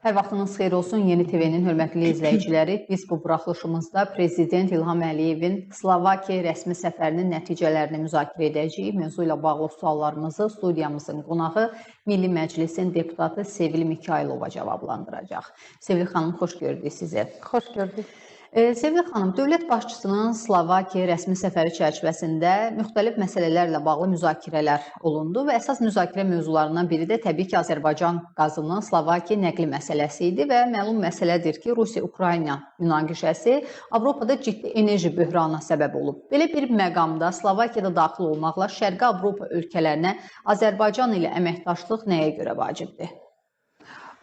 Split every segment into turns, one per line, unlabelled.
Hər vaxtınız xeyir olsun, Yeni TV-nin hörmətli izləyiciləri. Biz bu buraxılışımızda Prezident İlham Əliyevin Slovakiya rəsmi səfərinin nəticələrini müzakirə edəcəyik. Mövzu ilə bağlı suallarımızı studiyamızın qonağı Milli Məclisin deputatı Sevil Mikailova cavablandıracaq. Sevil xanım, xoş gördük sizi.
Xoş gördük.
Sevil xanım, dövlət başçısının Slovakiya rəsmi səfəri çərçivəsində müxtəlif məsələlərlə bağlı müzakirələr olundu və əsas müzakirə mövzularından biri də təbii ki, Azərbaycan qazının Slovakiya nəqli məsələsi idi və məlum məsələdir ki, Rusiya-Ukrayna münaqişəsi Avropada ciddi enerji böhranına səbəb olub. Belə bir məqamda Slovakiyada daxil olmaqla Şərqi Avropa ölkələrinə Azərbaycan ilə əməkdaşlıq nəyə görə vacibdir?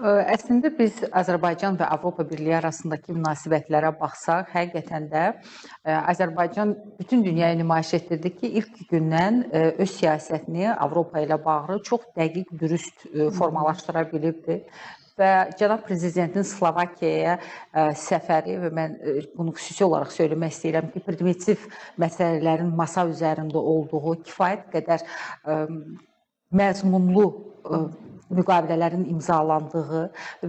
Əslində biz Azərbaycan və Avropa Birliyi arasındakı münasibətlərə baxsaq, həqiqətən də Azərbaycan bütün dünyaya nümayiş etdirdi ki, ilk gündən öz siyasətini Avropa ilə bağlı çox dəqiq, dürüst formalaşdıra bilibdir. Və cənab Prezidentin Slovakiyaya səfəri və mən bunu xüsusi olaraq söyləmək istəyirəm ki, primitiv məsələlərin masa üzərində olduğu, kifayət qədər məzmunlu müqavilələrin imzalandığı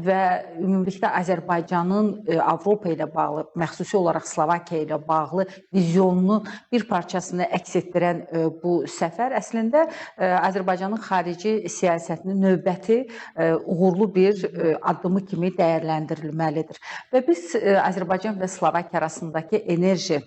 və ümumilikdə Azərbaycanın Avropa ilə bağlı, məxsusi olaraq Slovakiya ilə bağlı vizyonunu bir parçasını əks etdirən bu səfər əslində Azərbaycanın xarici siyasətinin növbəti uğurlu bir addımı kimi dəyərləndirilməlidir. Və biz Azərbaycan və Slovakiya arasındakı enerji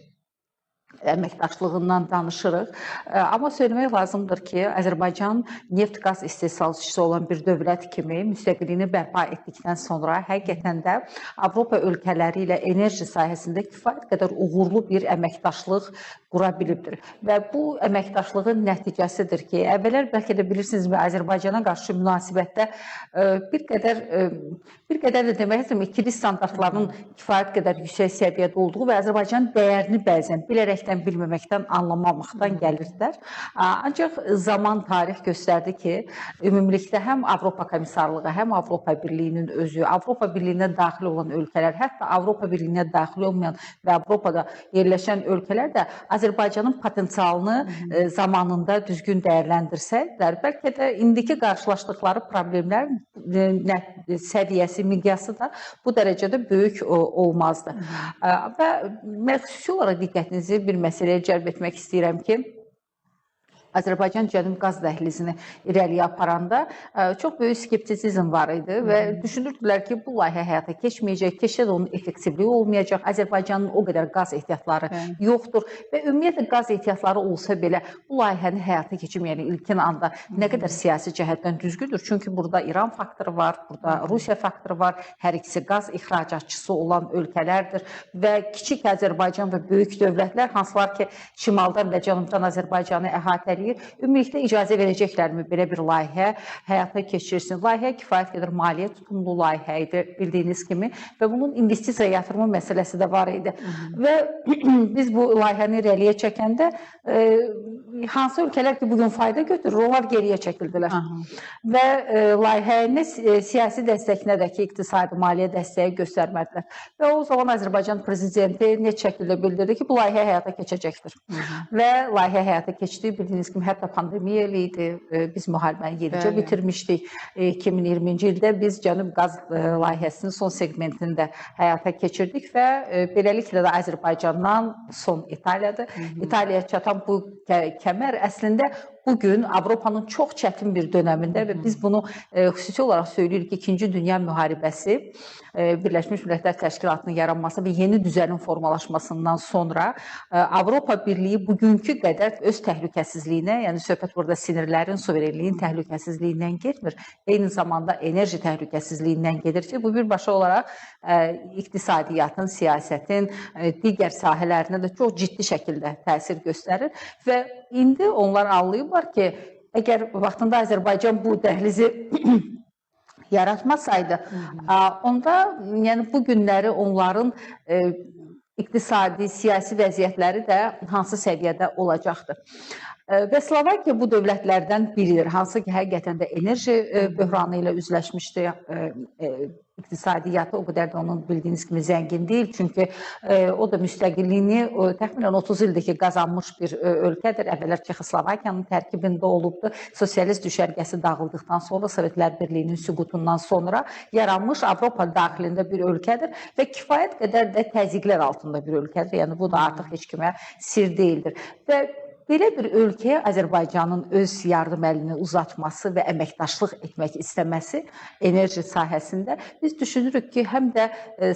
əməkdaşlığından danışırıq. Amma söyləmək lazımdır ki, Azərbaycan neft-qaz istehsalçısı olan bir dövlət kimi müstəqilliyini bərpa etdikdən sonra həqiqətən də Avropa ölkələri ilə enerji sahəsində kifayət qədər uğurlu bir əməkdaşlıq qura bilibdir. Və bu əməkdaşlığın nəticəsidir ki, əvvəllər bəlkə də bilirsinizmi, Azərbaycana qarşı münasibətdə bir qədər də demək istəyirəm, ikili standartların kifayət qədər yüksək səviyyədə olduğu və Azərbaycanın dəyərini bəzən bilərəkdən, bilməməkdən, anlamamaqdan gəlirdilər. Ancaq zaman, tarix göstərdi ki, ümumilikdə həm Avropa Komissarlığı, həm Avropa Birliyinin özü, Avropa Birliyinə daxil olan ölkələr, hətta Avropa Birliyinə daxil olmayan və Avropada yerləşən ölkələr də Azərbaycanın potensialını zamanında düzgün dəyərləndirsəydilər, bəlkə də indiki qarşılaşdıqları problemlərin səviyyəsi, miqyası da bu dərəcədə böyük olmazdı. Və mən xüsusi olaraq diqqətinizi bir məsələyə cəlb etmək istəyirəm ki, Azərbaycan Cənub qaz dəhlizini irəliyə aparanda çox böyük skeptisizm var idi və düşünürdülər ki, bu layihə həyata keçməyəcək, keçsə də onun effektivliyi olmayacaq, Azərbaycanın o qədər qaz ehtiyatları yoxdur və ümumiyyətlə qaz ehtiyatları olsa belə bu layihəni həyata keçirməyəni ilkin anda nə qədər siyasi cəhətdən düzgündür? Çünki burada İran faktoru var, burada Rusiya faktoru var, hər ikisi qaz ixracatçısı olan ölkələrdir və kiçik Azərbaycan və böyük dövlətlər, hansılar ki, şimaldan və cənubdan Azərbaycanı əhatə edir, ümumilikdə icazə verəcəklərmi belə bir layihə həyata keçirsin? Layihə kifayət qədər maliyyə tutumlu layihə idi, bildiyiniz kimi və bunun investisiya yatırımı məsələsi də var idi. Və biz bu layihəni irəliyə çəkəndə hansı ölkələr ki, bugün fayda götürür, onlar geriyə çəkildilər. Və layihəni siyasi dəstəkinə də ki, iqtisadi maliyyə dəstəyi göstərmədilər. Və o zaman Azərbaycan prezidenti net şəkildə bildirdi ki, bu layihə həyata keçəcəkdir. Və layihə həyata keçdi, bildiyiniz kimi, hətta pandemiya ilə idi, biz müharibəni yenicə bitirmişdik. 2020-ci ildə biz Cənub qaz layihəsinin son segmentini də həyata keçirdik və beləliklə də Azərbaycandan son İtaliyadır. İtaliyaya çatan bu kəmər əslində bugün Avropanın çox çətin bir dönəmində və biz bunu xüsusi olaraq söyləyirik ki, 2-ci Dünya müharibəsi, Birləşmiş Millətlər Təşkilatının yaranması və yeni düzənin formalaşmasından sonra Avropa Birliyi bugünkü qədər öz təhlükəsizliyinə, yəni söhbət burada sinirlərin, suverenliyin təhlükəsizliyindən getmir, eyni zamanda enerji təhlükəsizliyindən gedir ki, bu birbaşa olaraq iqtisadiyyatın, siyasətin, digər sahələrinə də çox ciddi şəkildə təsir göstərir və indi onlar anlayıblar ki, əgər vaxtında Azərbaycan bu dəhlizi yaratmasaydı, onda yəni bu günləri onların iqtisadi, siyasi vəziyyətləri də hansı səviyyədə olacaqdır. Və Slovakiya bu dövlətlərdən biridir, hansı ki, həqiqətən də enerji böhranı ilə üzləşmişdi. İqtisadiyyatı o qədər də onun bildiyiniz kimi zəngin deyil, çünki o da müstəqilliyini təxminən 30 ildir ki, qazanmış bir ölkədir. Əvvəllər Çexoslovakiyanın tərkibində olubdu. Sosialist düşərgəsi dağıldıqdan sonra, Sovetlər Birliyinin süqutundan sonra yaranmış Avropa daxilində bir ölkədir və kifayət qədər də təzyiqlər altında bir ölkədir. Yəni bu da artıq heç kimə sir deyildir. Və belə bir ölkəyə Azərbaycanın öz yardım əlini uzatması və əməkdaşlıq etmək istəməsi enerji sahəsində biz düşünürük ki, həm də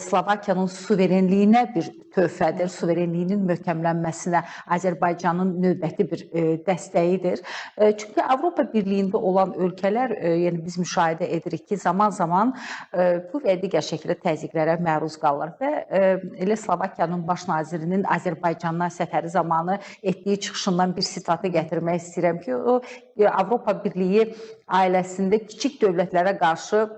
Slovakiyanın suverenliyinə bir töhfədir, suverenliyinin möhkəmlənməsinə Azərbaycanın növbəti bir dəstəyidir. Çünki Avropa Birliyində olan ölkələr, yəni biz müşahidə edirik ki, zaman-zaman bu və digər şəkildə təzyiqlərə məruz qalır və elə Slovakiyanın baş nazirinin Azərbaycandan səfəri zamanı etdiyi çıxışından bir sitatı gətirmək istəyirəm ki, o Avropa Birliyi ailəsində kiçik dövlətlərə qarşı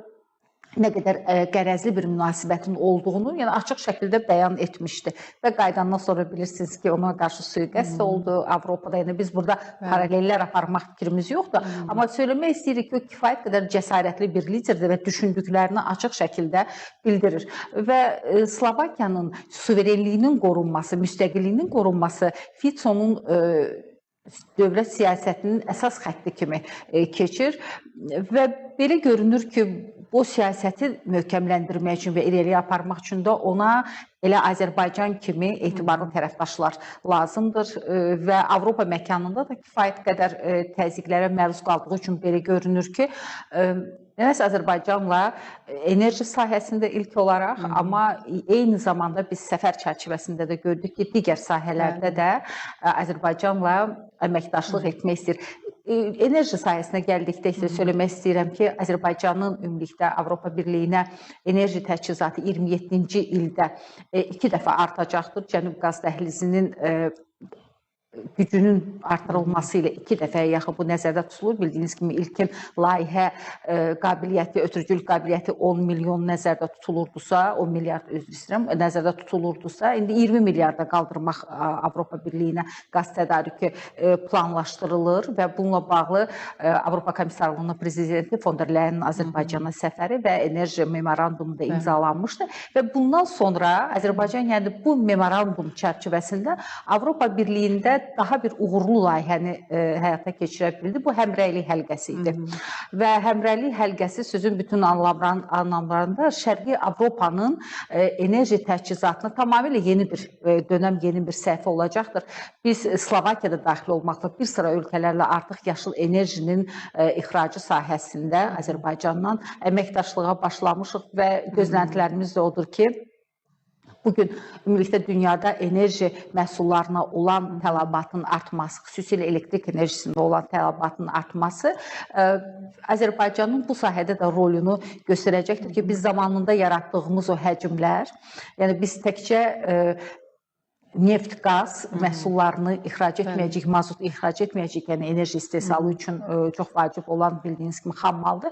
nə qədər qərəzli bir münasibətin olduğunu, yəni açıq şəkildə bəyan etmişdi. Və qaydandan sonra bilirsiniz ki, ona qarşı sui-qəsd oldu Avropada. Yəni biz burada paralellər aparmaq fikrimiz yoxdur. Amma söyləmək istəyirik ki, o kifayət qədər cəsarətli bir liderdir və düşündüklərini açıq şəkildə bildirir. Və Slovakiyanın suverenliyinin qorunması, müstəqilliyinin qorunması Fica'nın dövlət siyasətinin əsas xətti kimi keçir və belə görünür ki, bu siyasəti möhkəmləndirmək üçün və irəliyə aparmaq üçün də ona elə Azərbaycan kimi etibarlı tərəfdaşlar lazımdır və Avropa məkanında da kifayət qədər təzyiqlərə məruz qaldığı üçün belə görünür ki, nəsə Azərbaycanla enerji sahəsində ilk olaraq, amma eyni zamanda biz səfər çərçivəsində də gördük ki, digər sahələrdə də Azərbaycanla əməkdaşlıq etmək istəyir. Enerji sahəsinə gəldikdə isə söyləmək istəyirəm ki, Azərbaycanın ümumilikdə Avropa Birliyinə enerji təchizatı 27-ci ildə 2 dəfə artacaqdır. Cənub qaz dəhlizinin gücünün artırılması ilə 2 dəfəyə yaxın bu nəzərdə tutulur. Bildiyiniz kimi ilkin layihə qabiliyyəti, ötürücülük qabiliyyəti 10 milyon nəzərdə tutulurdusa, 10 milyard üzr istəyirəm, nəzərdə tutulurdusa, indi 20 milyarda qaldırmaq Avropa Birliyinə qaz tədarükü planlaşdırılır və bununla bağlı Avropa Komissarlığının prezidenti von der Leyen'in Azərbaycana səfəri və enerji memorandumu da imzalanmışdı və bundan sonra Azərbaycan, yəni bu memorandum çərçivəsində Avropa Birliyində daha bir uğurlu layihəni həyata keçirə bildi. Bu həmrəylik həlqəsi idi. Və həmrəylik həlqəsi sözün bütün anlamlarında Şərqi Avropanın enerji təchizatına tamamilə yeni bir dönəm, yeni bir səhifə olacaqdır. Biz Slovakiyada daxil olmaqla bir sıra ölkələrlə artıq yaşıl enerjinin ixracı sahəsində Azərbaycandan əməkdaşlığa başlamışıq və gözləntilərimiz də odur ki, bugün ümumilikdə dünyada enerji məhsullarına olan tələbatın artması, xüsusilə elektrik enerjisində olan tələbatın artması Azərbaycanın bu sahədə də rolunu göstərəcəkdir ki, biz zamanında yaratdığımız o həcmlər, yəni biz təkcə neft, qaz məhsullarını ixrac etməyəcək, mazot ixrac etməyəcək, yəni enerji istehsalı üçün çox vacib olan bildiyiniz kimi xammaldır.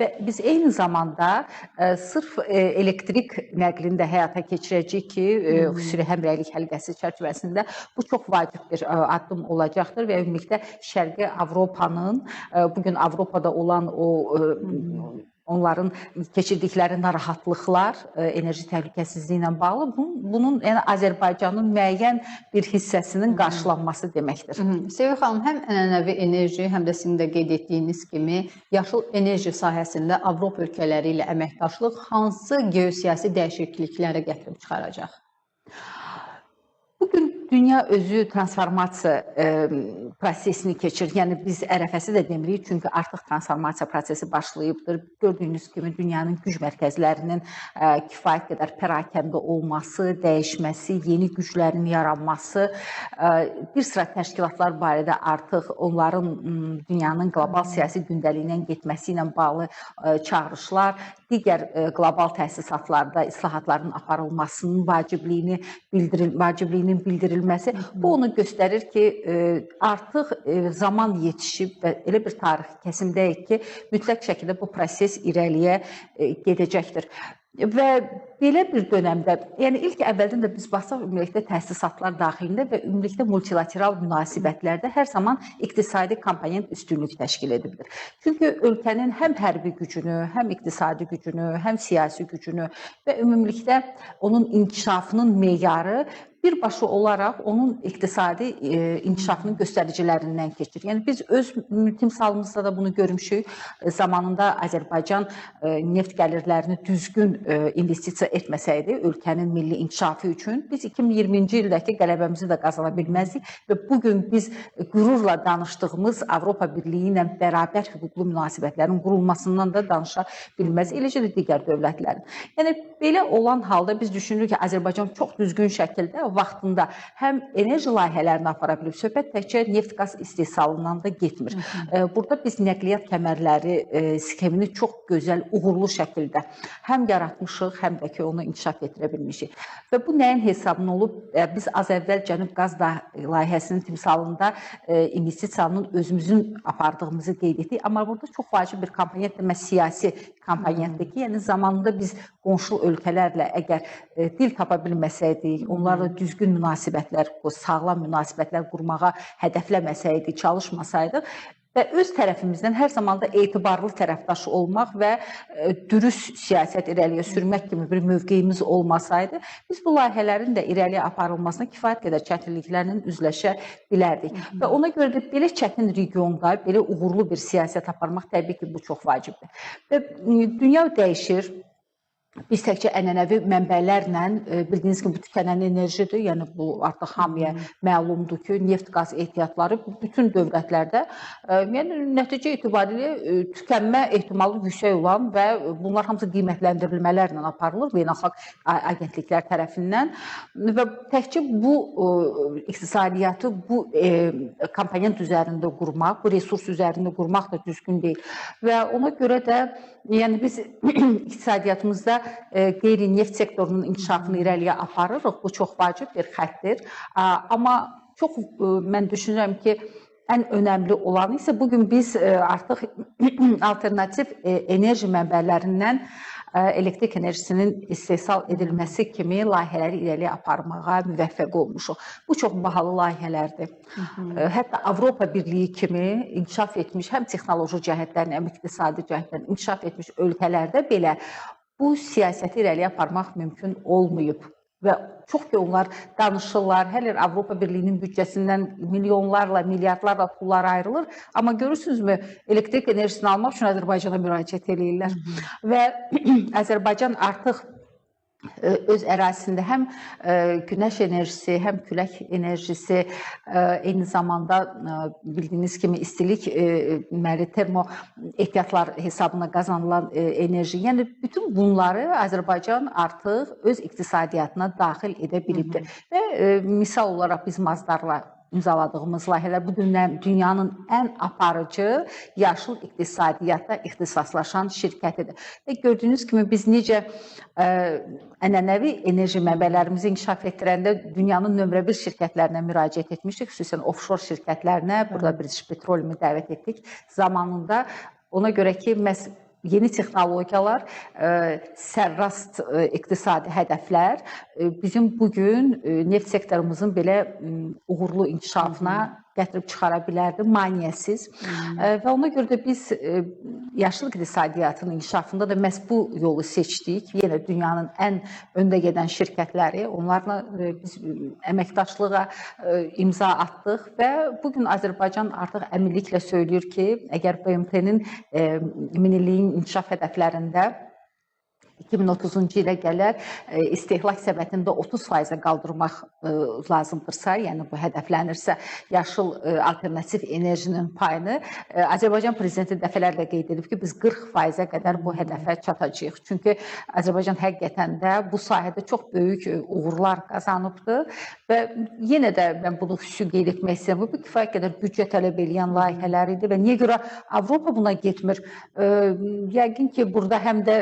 Və biz eyni zamanda sırf elektrik nəqlini də həyata keçirəcək ki, xüsusilə həmrəylik həlqəsi çərçivəsində bu çox vacib bir addım olacaqdır və ümumilikdə Şərqi Avropanın, bugün Avropada olan o onların keçirdikləri narahatlıqlar, enerji təhlükəsizliyi ilə bağlı bunun yəni Azərbaycanın müəyyən bir hissəsinin qarşılanması deməkdir.
Sevil xanım, həm ənənəvi enerji, həm də sizin də qeyd etdiyiniz kimi yaşıl enerji sahəsində Avropa ölkələri ilə əməkdaşlıq hansı geosiyasi dəyişikliklərə gətirib çıxaracaq?
Bugün dünya özü transformasiya prosesini keçirir. Yəni biz ərəfəsi də demirik, çünki artıq transformasiya prosesi başlayıbdır. Gördüyünüz kimi dünyanın güc mərkəzlərinin kifayət qədər pərakəndə olması, dəyişməsi, yeni güclərin yaranması, bir sıra təşkilatlar barədə artıq onların dünyanın qlobal siyasi gündəliyinə getməsi ilə bağlı çağırışlar, digər qlobal təsisatlarda islahatların aparılmasının vacibliyinin bildirilməsi, bu onu göstərir ki, artıq zaman yetişib və elə bir tarixi kəsimdəyik ki, mütləq şəkildə bu proses irəliyə gedəcəkdir. Və belə bir dönəmdə, yəni ilk əvvəldən də biz baxsaq ümumilikdə təsisatlar daxilində və ümumilikdə multilateral münasibətlərdə hər zaman iqtisadi komponent üstünlük təşkil edibdir. Çünki ölkənin həm hərbi gücünü, həm iqtisadi gücünü, həm siyasi gücünü və ümumilikdə onun inkişafının meyarı birbaşa olaraq onun iqtisadi inkişafının göstəricilərindən keçir. Yəni biz öz timsalımızda da bunu görmüşük. Zamanında Azərbaycan neft gəlirlərini düzgün investisiya etməsəydi ölkənin milli inkişafı üçün biz 2020-ci ildəki qələbəmizi də qazana bilməzdik və bugün biz qürurla danışdığımız Avropa Birliyi ilə bərabər hüquqlu münasibətlərin qurulmasından da danışa bilməz. Eləcə də digər dövlətlərin. Yəni belə olan halda biz düşünürük ki, Azərbaycan çox düzgün şəkildə vaxtında həm enerji layihələrini apara bilib, söhbət təkcə neft-qaz istehsalından da getmir. Burada biz nəqliyyat kəmərləri sxemini çox gözəl, uğurlu şəkildə həm yaratmışıq, həm də ki, onu inkişaf etdirə bilmişik. Və bu nəyin hesabına olub? Biz az əvvəl Cənub Qaz layihəsinin timsalında investisiyanın özümüzün apardığımızı qeyd etdik. Amma burada çox vacib bir komponent də məhz siyasi komponentdir ki, yəni zamanında biz qonşu ölkələrlə əgər dil tapa bilməsəydik, onlarla düzgün münasibətlər, sağlam münasibətlər qurmağa hədəfləməsəydik, çalışmasaydıq və öz tərəfimizdən hər zaman da etibarlı tərəfdaş olmaq və dürüst siyasət irəliyə sürmək kimi bir mövqeyimiz olmasaydı, biz bu layihələrin də irəliyə aparılmasına kifayət qədər çətinliklərlə üzləşə bilərdik. Və ona görə də belə çətin regionda belə uğurlu bir siyasət aparmaq təbii ki, bu çox vacibdir. Və dünya dəyişir. Biz təkcə ənənəvi mənbələrlə, bildiyiniz kimi bu tükənən enerjidir, yəni bu artıq hamıya məlumdur ki, neft-qaz ehtiyatları bütün dövlətlərdə, yəni nəticə itibarilə tükənmə ehtimalı yüksək olan və bunlar hamısı qiymətləndirilmələrlə aparılır beynəlxalq agentliklər tərəfindən və təkcə bu iqtisadiyyatı bu komponent üzərində qurmaq, bu resurs üzərində qurmaq da düzgün deyil və ona görə də yəni biz iqtisadiyyatımızda qeyri-neft sektorunun inkişafını irəliyə aparırıq. Bu çox vacib bir xəttdir. Amma çox mən düşünürəm ki, ən önəmli olan isə bugün biz artıq alternativ enerji mənbələrindən elektrik enerjisinin istehsal edilməsi kimi layihələri irəliyə aparmağa müvəffəq olmuşuq. Bu çox bahalı layihələrdir. Hətta Avropa Birliyi kimi inkişaf etmiş, həm texnoloji cəhətdən, həm iqtisadi cəhətdən inkişaf etmiş ölkələrdə belə bu siyasəti irəliyə aparmaq mümkün olmayıb. Və çox ki, onlar danışırlar, hər il Avropa Birliyinin büdcəsindən milyonlarla, milyardlarla pullar ayrılır. Amma görürsünüzmü, elektrik enerjisini almaq üçün Azərbaycana müraciət edirlər. Və Azərbaycan artıq öz ərazisində həm günəş enerjisi, həm külək enerjisi, eyni zamanda bildiyiniz kimi istilik termo ehtiyatlar hesabına qazanılan enerji. Yəni bütün bunları Azərbaycan artıq öz iqtisadiyyatına daxil edə bilibdir. Və misal olaraq biz Mazdarla imzaladığımız layihələr bu dünyanın ən aparıcı yaşıl iqtisadiyyata ixtisaslaşan şirkətidir. Və gördüyünüz kimi biz necə ənənəvi enerji mənbələrimizi inkişaf etdirəndə dünyanın nömrə 1 şirkətlərinə müraciət etmişdik, xüsusən offshore şirkətlərinə, burada British Petroleum-u dəvət etdik zamanında. Ona görə ki, məhz yeni texnologiyalar, sərrast iqtisadi hədəflər bizim bugün neft sektorumuzun belə uğurlu inkişafına gətirib çıxara bilərdi, maneəsiz. Və ona görə də biz yaşıl iqtisadiyyatın inkişafında da məhz bu yolu seçdik. Yenə dünyanın ən öndə gedən şirkətləri, onlarla biz əməkdaşlığa imza atdıq və bugün Azərbaycan artıq əminliklə söylüyor ki, əgər BMT-nin minilliyin inkişaf hədəflərində 2030-cu ilə gələr istehlak səbətində 30% qaldırmaq lazımdırsa, yəni bu hədəflənirsə yaşıl alternativ enerjinin payını, Azərbaycan prezidenti dəfələrlə qeyd edib ki, biz 40%-ə qədər bu hədəfə çatacağıq. Çünki Azərbaycan həqiqətən də bu sahədə çox böyük uğurlar qazanıbdır və yenə də mən bunu xüsusi qeyd etmək istəyirəm. Bu kifayət qədər büdcə tələb edən layihələr idi və niyə görə Avropa buna getmir? Yəqin ki, burada həm də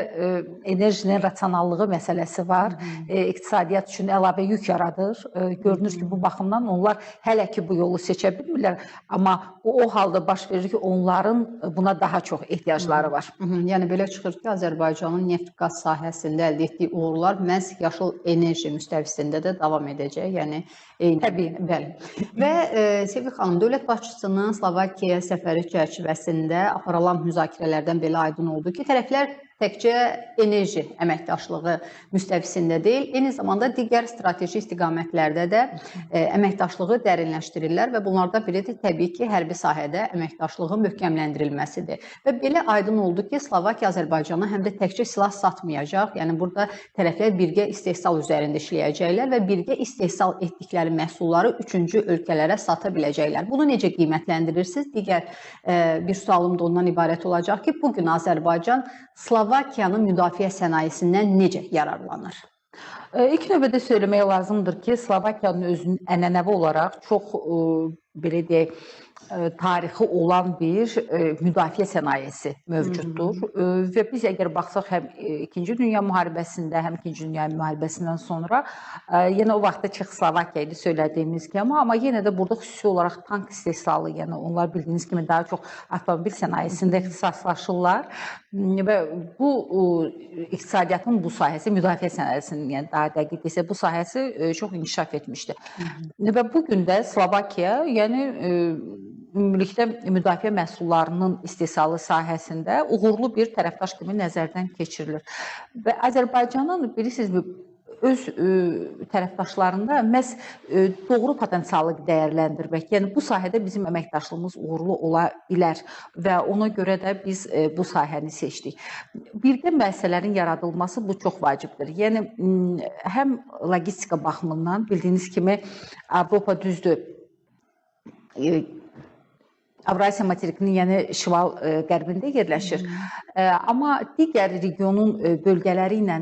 enerji enerjinin rasionallığı məsələsi var. İqtisadiyyat üçün əlavə yük yaradır. Görünür ki, bu baxımdan onlar hələ ki bu yolu seçə bilmirlər. Amma o halda baş verir ki, onların buna daha çox ehtiyacları var.
Yəni belə çıxır ki, Azərbaycanın neft-qaz sahəsində əldə etdiyi uğurlar məhz yaşıl enerji müstəvisində də davam edəcək. Yəni
Təbii.
Bəli. Və Sevil xanım, dövlət başçısının Slovakiya səfəri çərçivəsində aparılan müzakirələrdən belə aydın oldu ki, tərəflər təkcə enerji əməkdaşlığı müstəvisində deyil, eyni zamanda digər strateji istiqamətlərdə də əməkdaşlığı dərinləşdirirlər və bunlardan biri də təbii ki, hərbi sahədə əməkdaşlığın möhkəmləndirilməsidir. Və belə aydın oldu ki, Slovakiya Azərbaycana həm də təkcə silah satmayacaq, yəni burada tərəflər birgə istehsal üzərində işləyəcəklər və birgə istehsal etdikləri məhsulları üçüncü ölkələrə sata biləcəklər. Bunu necə qiymətləndirirsiniz? Digər bir sualım da ondan ibarət olacaq ki, bugün Azərbaycan Slovakiyanın müdafiə sənayesindən necə yararlanır?
İlk növbədə söyləmək lazımdır ki, Slovakiyanın özünün ənənəvi olaraq çox, belə deyək, tarixi olan bir müdafiə sənayesi mövcuddur. Və biz əgər baxsaq həm 2-ci Dünya müharibəsində, həm 2-ci Dünya müharibəsindən sonra yenə o vaxtda Çexoslovakiya idi söylədiyimiz kimi, amma yenə də burada xüsusi olaraq tank istehsalı, yəni onlar bildiyiniz kimi daha çox avtomobil sənayesində ixtisaslaşırlar və bu iqtisadiyyatın bu sahəsi, müdafiə sənayesinin, yəni daha dəqiq desə bu sahəsi çox inkişaf etmişdi. Və bu gün də Slovakiya, yəni ümumilikdə müdafiə məhsullarının istehsalı sahəsində uğurlu bir tərəfdaş kimi nəzərdən keçirilir. Və Azərbaycanın bilirsiniz, öz tərəfdaşlarında məhz doğru potensialı dəyərləndirmək, yəni bu sahədə bizim əməkdaşlığımız uğurlu ola bilər və ona görə də biz bu sahəni seçdik. Birgə müəssisələrin yaradılması bu çox vacibdir. Yəni həm logistika baxımından bildiyiniz kimi Avropa düzdür, Avrasiya materikinin, yəni şimal qərbində yerləşir. Amma digər regionun bölgələri ilə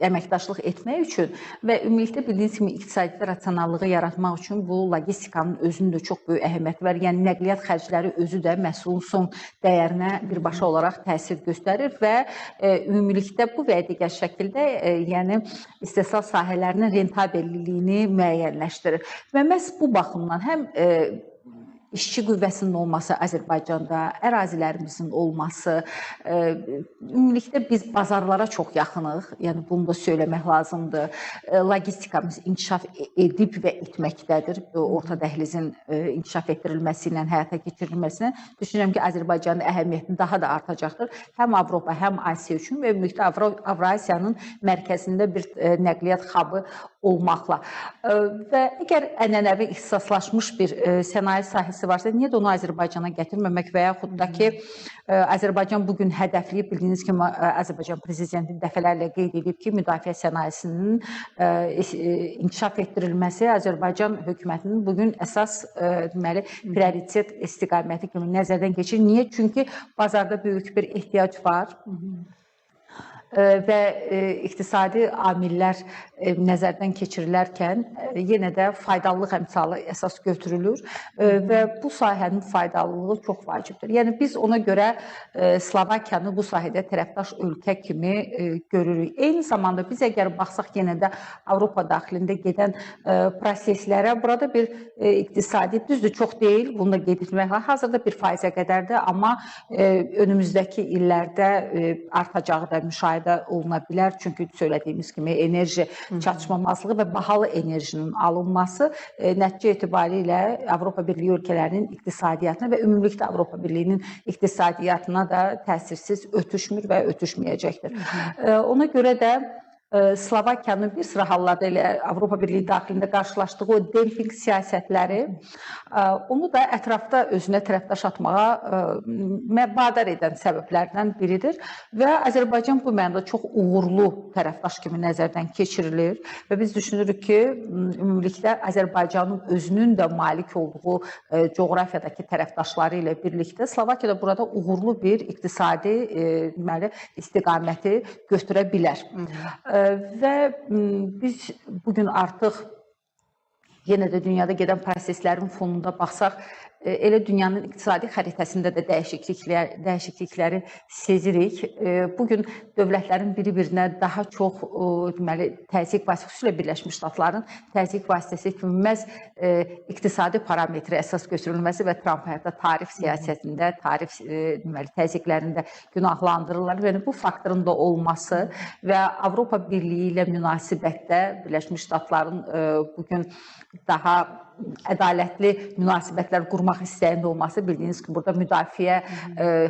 əməkdaşlıq etmək üçün və ümumilikdə bildiyiniz kimi iqtisadi rasionallığı yaratmaq üçün bu logistikanın özünün də çox böyük əhəmiyyəti var. Yəni nəqliyyat xərcləri özü də məhsulun son dəyərinə birbaşa olaraq təsir göstərir və ümumilikdə bu və ya digər şəkildə yəni istehsal sahələrinin rentabelliyini müəyyənləşdirir. Və məhz bu baxımdan həm işçi qüvvəsinin olması Azərbaycanda, ərazilərimizin olması, ümumilikdə biz bazarlara çox yaxınıq, yəni bunu da söyləmək lazımdır. Logistikamız inkişaf edib və etməkdədir. Orta dəhlizin inkişaf etdirilməsi ilə, həyata keçirilməsinə düşünürəm ki, Azərbaycanın əhəmiyyəti daha da artacaqdır. Həm Avropa, həm Asiya üçün və ümumilikdə Avrasiyanın mərkəzində bir nəqliyyat xabı olmaqla. Və əgər ənənəvi ixtisaslaşmış bir sənaye sahəsi varsa, niyə də onu Azərbaycana gətirməmək və yaxud da ki, Azərbaycan bugün hədəfləyib, bildiyiniz kimi Azərbaycan prezidenti dəfələrlə qeyd edib ki, müdafiə sənayesinin inkişaf etdirilməsi Azərbaycan hökumətinin bugün əsas deməli prioritet istiqaməti kimi nəzərdən keçir. Niyə? Çünki bazarda böyük bir ehtiyac var. Və iqtisadi amillər nəzərdən keçirilərkən yenə də faydalılıq əmsalı əsas götürülür və bu sahənin faydalılığı çox vacibdir. Yəni biz ona görə Slovakiyanı bu sahədə tərəfdaş ölkə kimi görürük. Eyni zamanda biz əgər baxsaq yenə də Avropa daxilində gedən proseslərə, burada bir iqtisadi, düzdür çox deyil, bunu da qeyd etmək lazımdır. Hazırda 1%-ə qədərdir, amma önümüzdəki illərdə artacağı da müşahidə oluna bilər. Çünki söylədiyimiz kimi enerji çatışmamazlığı və bahalı enerjinin alınması nəticə etibarilə Avropa Birliyi ölkələrinin iqtisadiyyatına və ümumilikdə Avropa Birliyinin iqtisadiyyatına da təsirsiz ötüşmür və ötüşməyəcəkdir. Ona görə də Slovakiyanın bir sıra hallarda elə Avropa Birliyi daxilində qarşılaşdığı o demping siyasətləri onu da ətrafda özünə tərəfdaş atmağa vadar edən səbəblərdən biridir və Azərbaycan bu mənada çox uğurlu tərəfdaş kimi nəzərdən keçirilir və biz düşünürük ki, ümumilikdə Azərbaycanın özünün də malik olduğu coğrafiyadakı tərəfdaşları ilə birlikdə Slovakiyada burada uğurlu bir iqtisadi istiqaməti götürə bilər. Və biz bugün artıq yenə də dünyada gedən proseslərin fonunda baxsaq, elə dünyanın iqtisadi xəritəsində də dəyişiklikləri sezirik. Bu gün dövlətlərin bir-birinə daha çox deməli təzyiq vasitəsi, xüsusilə Birləşmiş Ştatların təzyiq vasitəsi kimi məhz iqtisadi parametrə əsas götürülməsi və Tramp hətta tarif siyasətində, tarif deməli təzyiqlərində günahlandırırlar. Yəni bu faktorun da olması və Avropa Birliyi ilə münasibətdə Birləşmiş Ştatların bu gün daha ədalətli münasibətlər qurmaq istəyində olması, bildiyiniz ki, burada müdafiə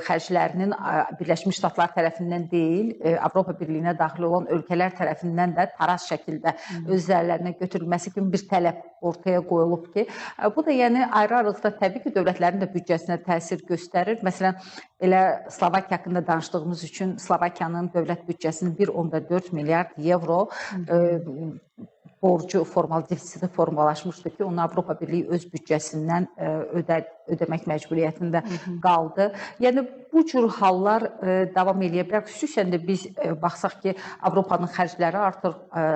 xərclərinin Birləşmiş Ştatlar tərəfindən deyil, Avropa Birliyinə daxil olan ölkələr tərəfindən də taraz şəkildə öz üzərlərinə götürülməsi kimi bir tələb ortaya qoyulub ki, bu da yəni ayrı-ayrılıqda təbii ki, dövlətlərin də büdcəsinə təsir göstərir. Məsələn, elə Slovakiya haqqında danışdığımız üçün Slovakiyanın dövlət büdcəsinin 1.4 milyard evro borcu, formal defisiti formalaşmışdı ki, onu Avropa Birliyi öz büdcəsindən ödəmək məcburiyyətində qaldı. Yəni bu cür hallar davam edə bilər. Xüsusən də biz baxsaq ki, Avropanın xərcləri artır,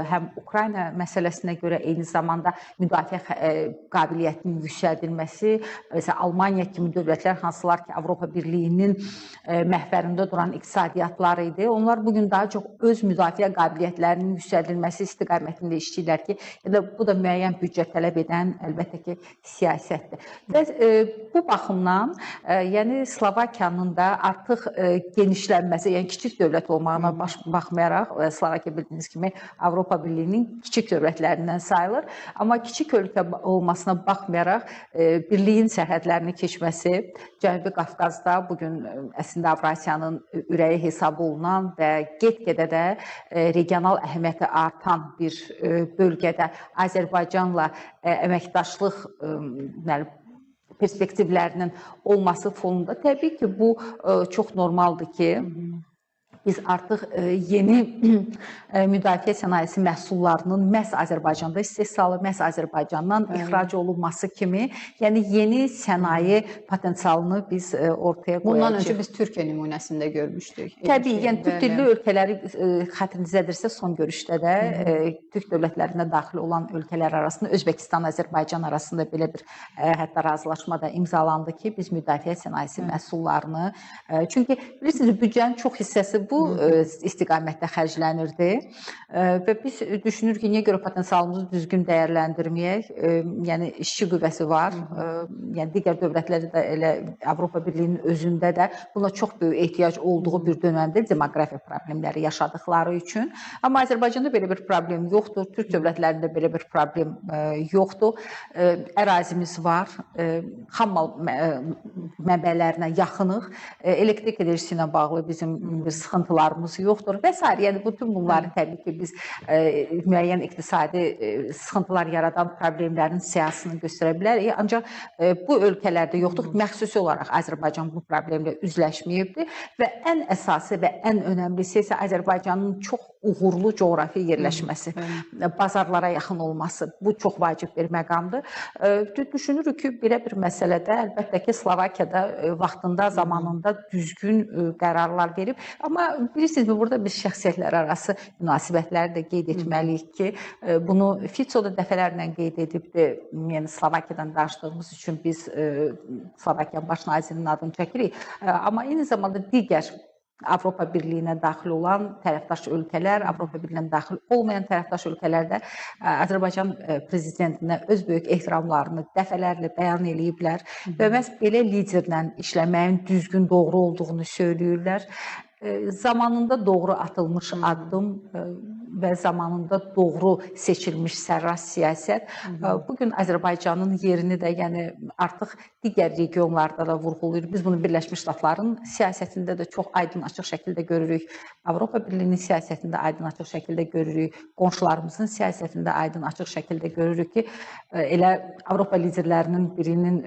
həm Ukrayna məsələsinə görə, eyni zamanda müdafiə qabiliyyətinin yüksəldilməsi, məsələn Almaniya kimi dövlətlər hansılar ki, Avropa Birliyinin məhvərində duran iqtisadiyyatlar idi. Onlar bugün daha çox öz müdafiə qabiliyyətlərinin yüksəldilməsi istiqamətində işləyirlər ki, bu da müəyyən büdcə tələb edən əlbəttə ki, siyasətdir. Və bu baxımdan, yəni Slovakiyanın da artıq genişlənməsi, yəni kiçik dövlət olmağına baxmayaraq, Slovakiya bildiyiniz kimi Avropa Birliyinin kiçik dövlətlərindən sayılır. Amma kiçik ölkə olmasına baxmayaraq, birliyin sərhədlərini keçməsi, Cənubi Qafqazda bugün əslində Avrasiyanın ürəyi hesab olunan və get-gedə də regional əhəmiyyəti artan bir bölgədə Azərbaycanla əməkdaşlıq perspektivlərinin olması fonunda təbii ki, bu çox normaldır ki, biz artıq yeni müdafiə sənayesi məhsullarının məhz Azərbaycanda istehsalı, məhz Azərbaycandan ixrac olunması kimi, yəni yeni sənaye potensialını biz ortaya qoyacağıq.
Bundan öncə biz Türkiyə nümunəsində görmüşdük.
Təbii, yəni Türk dilli ölkələri xətrinizdədirsə son görüşdə də Türk dövlətlərinə daxil olan ölkələr arasında Özbəkistan, Azərbaycan arasında belə bir hətta razılaşma da imzalandı ki, biz müdafiə sənayesi məhsullarını, çünki bilirsiniz, büdcənin çox hissəsi bu istiqamətdə xərclənirdi və biz düşünürük ki, niyə görə potensialımızı düzgün dəyərləndirməyək, yəni işçi qüvvəsi var, yəni digər dövlətlərdə də elə Avropa Birliyinin özündə də buna çox böyük ehtiyac olduğu bir dönəmdə demoqrafiya problemləri yaşadıkları üçün, amma Azərbaycanda belə bir problem yoxdur, Türk dövlətlərində belə bir problem yoxdur, ərazimiz var, xammal mənbələrinə yaxınıq, elektrik enerjisi ilə bağlı bizim bir sıxıntılarımız yoxdur və s. Yəni bütün bunları təbii ki, biz müəyyən iqtisadi sıxıntılar yaradan problemlərin siyasını göstərə bilərik. Ancaq bu ölkələrdə yoxdur. Məxsusi olaraq Azərbaycan bu problemlə üzləşməyibdir və ən əsası və ən önəmlisi isə Azərbaycanın çox uğurlu coğrafi yerləşməsi, bazarlara yaxın olması. Bu çox vacib bir məqamdır. Düşünürük ki, belə bir məsələdə əlbəttə ki, Slovakiyada vaxtında, zamanında düzgün qərarlar verib. Amma bilirsiniz, burada biz şəxsiyyətlər arası münasibətləri də qeyd etməliyik ki, bunu Fico da dəfələrlə qeyd edibdir. Yəni Slovakiyadan danışdığımız üçün biz Slovakiyanın baş nazirinin adını çəkirik. Amma eyni zamanda digər Avropa Birliyinə daxil olan tərəfdaş ölkələr, Avropa Birliyinə daxil olmayan tərəfdaş ölkələrdə Azərbaycan prezidentinə öz böyük ehtiramlarını dəfələrlə bəyan eləyiblər və məhz belə liderlə işləməyin düzgün, doğru olduğunu söyləyirlər. Zamanında doğru atılmış addım və zamanında doğru seçilmiş sərrast siyasət bugün Azərbaycanın yerini də yəni artıq digər regionlarda da vurğulayır. Biz bunu Birləşmiş Ştatların siyasətində də çox aydın açıq şəkildə görürük. Avropa Birliyinin siyasətində aydın açıq şəkildə görürük. Qonşularımızın siyasətində aydın açıq şəkildə görürük ki, elə Avropa liderlərinin birinin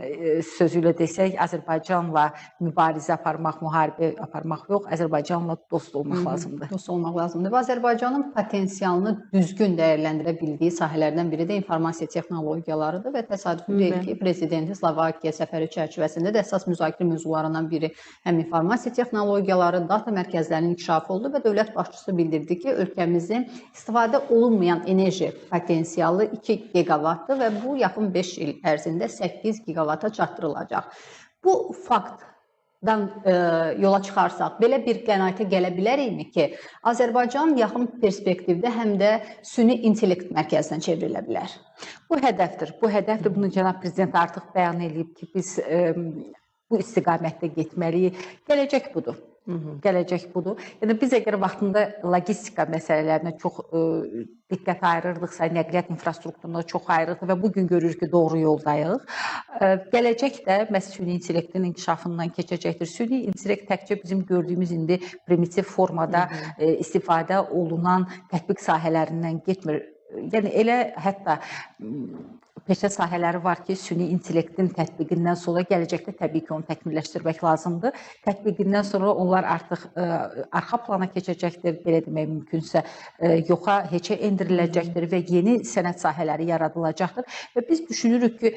sözü ilə desək, Azərbaycanla mübarizə aparmaq, müharibə aparmaq yox, Azərbaycanla dost olmaq lazımdır.
Dost olmaq lazımdır. Və Azərbaycanın potensialı potensialını düzgün dəyərləndirə bildiyi sahələrdən biri də informasiya texnologiyalarıdır və təsadüfi deyil ki, Prezidenti Slovakiya səfəri çərçivəsində də əsas müzakirə mövzularından biri həm informasiya texnologiyaları, data mərkəzlərinin inkişafı oldu və dövlət başçısı bildirdi ki, ölkəmizin istifadə olunmayan enerji potensialı 2 gigavatdır və bu yaxın 5 il ərzində 8 gigavata çatdırılacaq. Bu fakt yola çıxarsaq, belə bir qənaətə gələ bilərikmi ki, Azərbaycan yaxın perspektivdə həm də süni intellekt mərkəzinə çevrilə bilər?
Bu hədəfdir. Bu hədəfdir. Bunu cənab prezident artıq bəyan edib ki, biz bu istiqamətdə getməliyik. Gələcək budur. Gələcək budur. Yəni biz əgər vaxtında logistika məsələlərinə çox diqqət ayırırdıqsa, nəqliyyat infrastrukturuna çox ayırırdıq və bugün görürük ki, doğru yoldayıq. Gələcək də məhz süni intellektin inkişafından keçəcəkdir. Süni intellekt təkcə bizim gördüyümüz indi primitiv formada istifadə olunan tətbiq sahələrindən getmir. Yəni elə hətta peşə sahələri var ki, süni intellektin tətbiqindən sonra gələcəkdə təbii ki, onu təkmilləşdirmək lazımdır. Tətbiqindən sonra onlar artıq arxa plana keçəcəkdir, belə demək mümkünsə, yoxa, heçə endiriləcəkdir və yeni sənət sahələri yaradılacaqdır. Və biz düşünürük ki,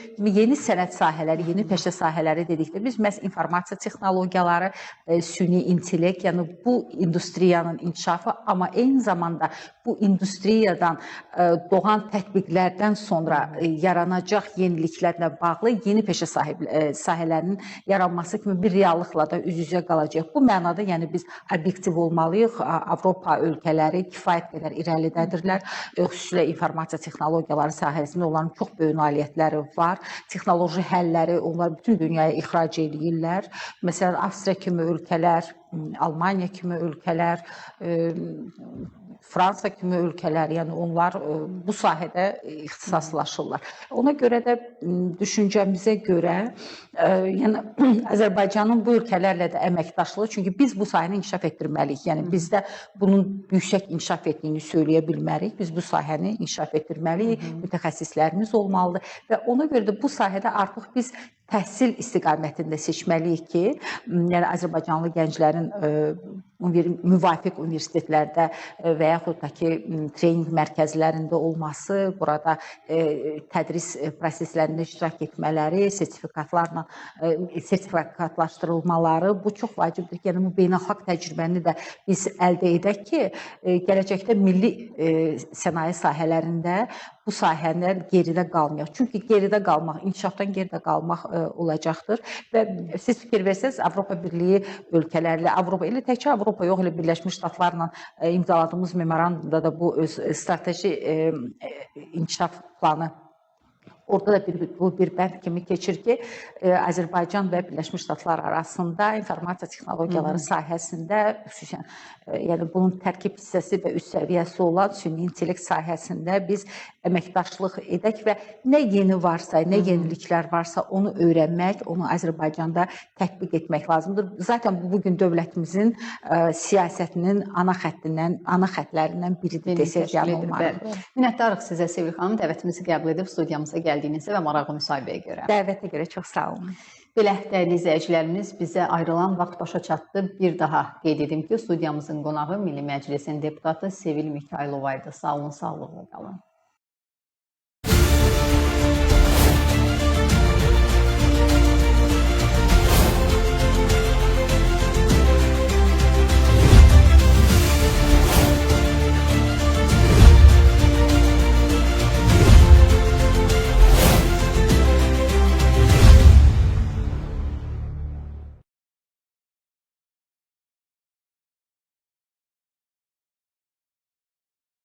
yeni sənət sahələri, yeni peşə sahələri dedikdə biz məhz informasiya texnologiyaları, süni intellekt, yəni bu industriyanın inkişafı, amma eyni zamanda bu industriyadan doğan tətbiqlərdən sonra yaranacaq yeniliklərlə bağlı yeni peşə sahələrinin yaranması kimi bir reallıqla da üz-üzə qalacaq. Bu mənada yəni biz obyektiv olmalıyıq. Avropa ölkələri kifayət qədər irəlidədirlər. Xüsusilə informasiya texnologiyaları sahəsində onların çox böyük nailiyyətləri var. Texnoloji həlləri onlar bütün dünyaya ixrac edirlər. Məsələn, Avstriya kimi ölkələr, Almaniya kimi ölkələr, Fransa kimi ölkələr, yəni onlar bu sahədə ixtisaslaşırlar. Ona görə də düşüncəmizə görə, yəni Azərbaycanın bu ölkələrlə də əməkdaşlığı, çünki biz bu sahəni inkişaf etdirməliyik. Yəni bizdə bunun yüksək inkişaf etdiyini söyləyə bilmərik. Biz bu sahəni inkişaf etdirməliyik. Mütəxəssislərimiz olmalıdır və ona görə də bu sahədə artıq biz təhsil istiqamətində seçməliyik ki, yəni Azərbaycanlı gənclərin müvafiq universitetlərdə və yaxud da ki, trening mərkəzlərində olması, burada tədris proseslərində iştirak etmələri, sertifikatlaşdırılmaları bu çox vacibdir. Yəni bu beynəlxalq təcrübəni də biz əldə edək ki, gələcəkdə milli sənaye sahələrində bu sahələr geridə qalmayaq. Çünki geridə qalmaq, inkişafdan geridə qalmaq olacaqdır və siz fikir versəniz, Avropa Birliyi ölkələrlə, elə təkcə Avropa yox, elə Birləşmiş Ştatlarla imzaladığımız memorandumda da bu öz strateji inkişaf planı orada da bu bir bənd kimi keçir ki, Azərbaycan və Birləşmiş Ştatlar arasında informasiya texnologiyaları sahəsində, xüsusən yəni bunun tərkib hissəsi və üst səviyyəsi olan süni intellekt sahəsində biz əməkdaşlıq edək və nə yeni varsa, nə yeniliklər varsa onu öyrənmək, onu Azərbaycanda tətbiq etmək lazımdır. Zaten bu bugün dövlətimizin siyasətinin ana xəttlərindən biridir desək yanılmalıdır.
Minnətdarıq sizə Sevil xanım, dəvətimizi qəbul edib studiyamıza gəldiyinizə və maraqlı müsahibəyə görə.
Dəvətə görə çox sağ olun.
Belə dəyərli izləyicilərimiz, bizə ayrılan vaxt başa çatdı. Bir daha qeyd edim ki, studiyamızın qonağı Milli Məclisin deputatı Sevil Mikayılova idi. Sağ olun, sağlıqla qalın.